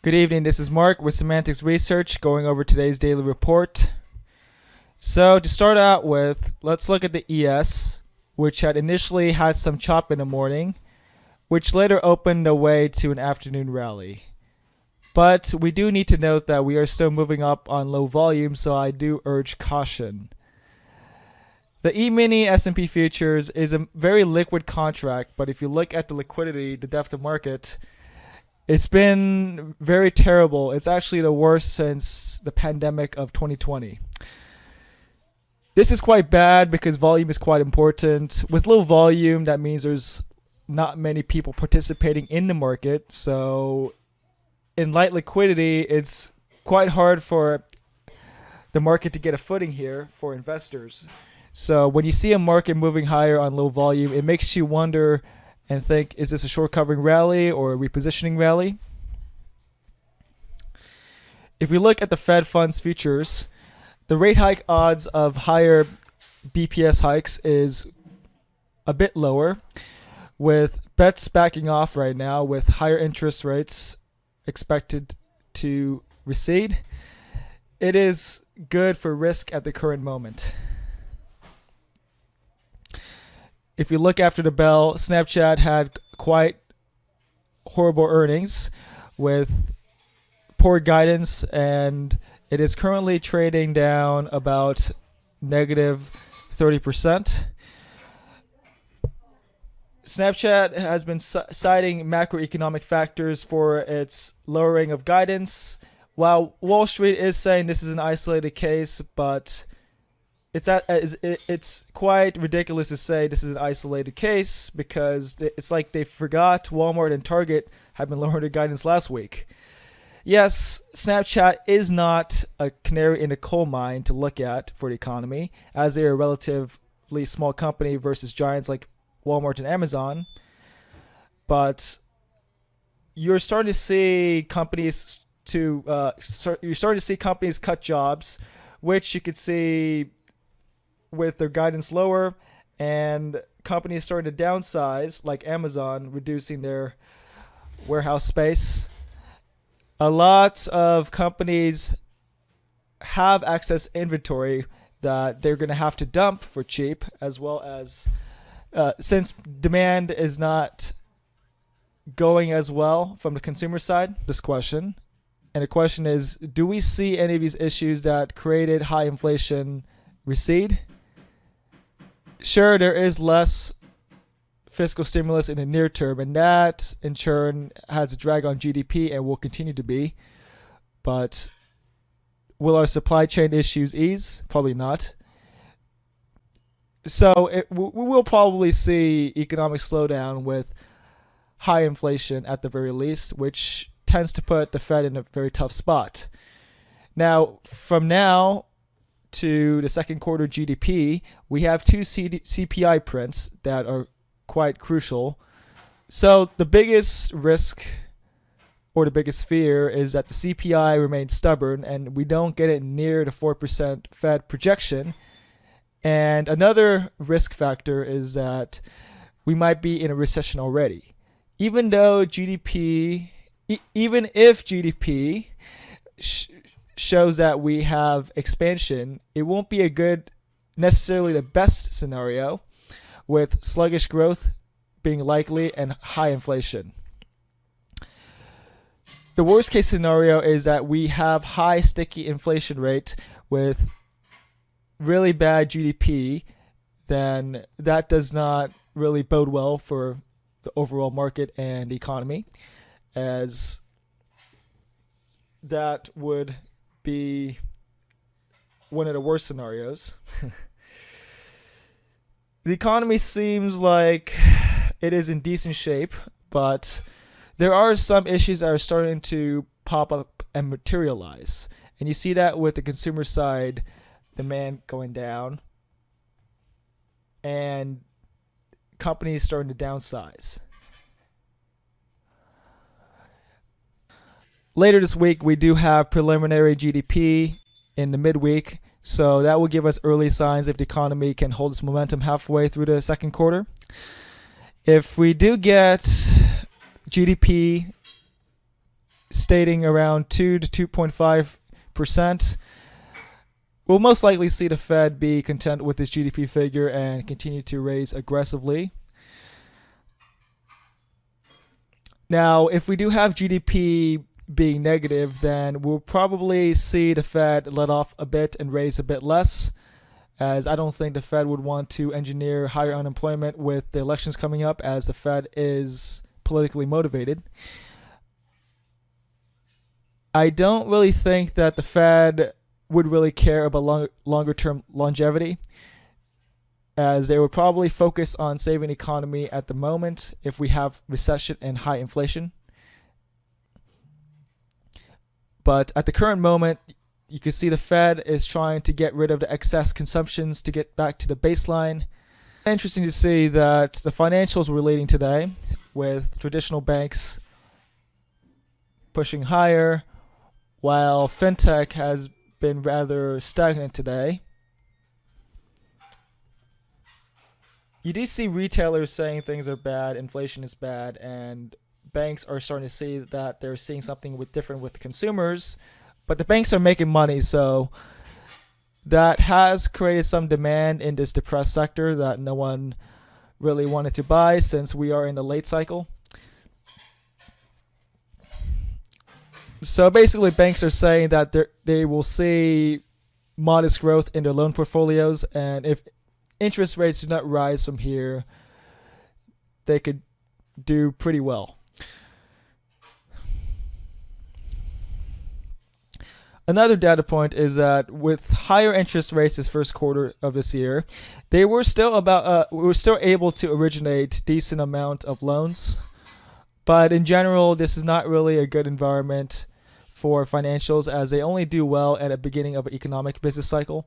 Good evening, this is Mark with Semantics Research going over today's daily report. So to start out with, let's look at the ES, which had initially had some chop in the morning, which later opened the way to an afternoon rally. But we do need to note that we are still moving up on low volume, so I do urge caution. The E-mini S&P futures is a very liquid contract, but if you look at the liquidity, the depth of market, it's been very terrible. It's actually the worst since the pandemic of 2020. This is quite bad because volume is quite important. With low volume, that means there's not many people participating in the market. So in light liquidity, it's quite hard for the market to get a footing here for investors. So when you see a market moving higher on low volume, it makes you wonder and think, is this a short covering rally or a repositioning rally? If we look at the Fed funds futures, the rate hike odds of higher BPS hikes is a bit lower, with bets backing off right now with higher interest rates expected to recede. It is good for risk at the current moment. If you look after the bell, Snapchat had quite horrible earnings with poor guidance, and it is currently trading down about negative 30%. Snapchat has been citing macroeconomic factors for its lowering of guidance, while Wall Street is saying this is an isolated case, but it's quite ridiculous to say this is an isolated case because it's like they forgot Walmart and Target have been lowering their guidance last week. Yes, Snapchat is not a canary in a coal mine to look at for the economy, as they are a relatively small company versus giants like Walmart and Amazon. But you're starting to see companies cut jobs, which you could see with their guidance lower, and companies starting to downsize, like Amazon, reducing their warehouse space. A lot of companies have excess inventory that they're going to have to dump for cheap, as well as since demand is not going as well from the consumer side. This question, and the question is, do we see any of these issues that created high inflation recede? Sure, there is less fiscal stimulus in the near term, and that in turn has a drag on GDP and will continue to be. But will our supply chain issues ease? Probably not. So we will probably see economic slowdown with high inflation at the very least, which tends to put the Fed in a very tough spot. Now, from now to the second quarter GDP, we have two CPI prints that are quite crucial. So the biggest risk or the biggest fear is that the CPI remains stubborn and we don't get it near the 4% Fed projection. And another risk factor is that we might be in a recession already. Even if GDP shows that we have expansion, it won't be necessarily the best scenario, with sluggish growth being likely and high inflation. The worst case scenario is that we have high sticky inflation rate with really bad GDP. Then that does not really bode well for the overall market and economy, as that would be one of the worst scenarios. The economy seems like it is in decent shape, but there are some issues that are starting to pop up and materialize. And you see that with the consumer side, demand going down, and companies starting to downsize. Later this week, we do have preliminary GDP in the midweek, so that will give us early signs if the economy can hold its momentum halfway through the second quarter. If we do get GDP stating around 2 to 2.5%. We'll most likely see the Fed be content with this GDP figure and continue to raise aggressively. Now, if we do have GDP being negative, then we'll probably see the Fed let off a bit and raise a bit less, as I don't think the Fed would want to engineer higher unemployment with the elections coming up, as the Fed is politically motivated. I don't really think that the Fed would really care about longer term longevity, as they would probably focus on saving the economy at the moment if we have recession and high inflation. But at the current moment, you can see the Fed is trying to get rid of the excess consumptions to get back to the baseline. Interesting to see that the financials were leading today, with traditional banks pushing higher, while fintech has been rather stagnant today. You do see retailers saying things are bad, inflation is bad, and banks are starting to see that they're seeing something different with consumers, but the banks are making money, so that has created some demand in this depressed sector that no one really wanted to buy since we are in the late cycle. So basically, banks are saying that they will see modest growth in their loan portfolios, and if interest rates do not rise from here, they could do pretty well. Another data point is that with higher interest rates this first quarter of this year, we were still able to originate decent amount of loans, but in general, this is not really a good environment for financials, as they only do well at the beginning of an economic business cycle.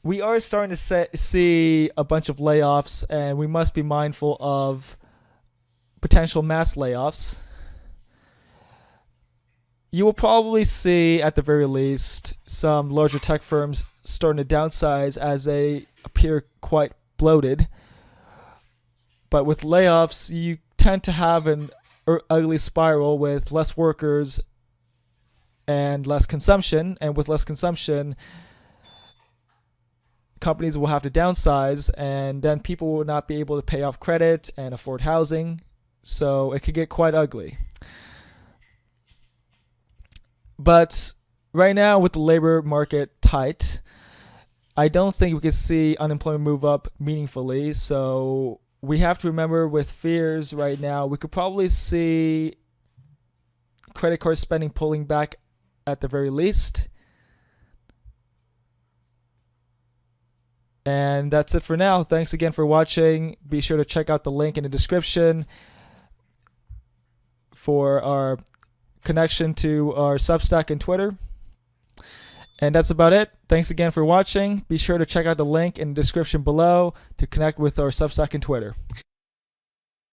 We are starting to see a bunch of layoffs, and we must be mindful of potential mass layoffs. You will probably see, at the very least, some larger tech firms starting to downsize as they appear quite bloated. But with layoffs, you tend to have an ugly spiral with less workers and less consumption. And with less consumption, companies will have to downsize, and then people will not be able to pay off credit and afford housing. So it could get quite ugly. But right now, with the labor market tight, I don't think we can see unemployment move up meaningfully. So we have to remember, with fears right now, we could probably see credit card spending pulling back at the very least. And that's it for now. Thanks again for watching. Be sure to check out the link in the description for our connection to our Substack and Twitter. And that's about it. Thanks again for watching. Be sure to check out the link in the description below to connect with our Substack and Twitter.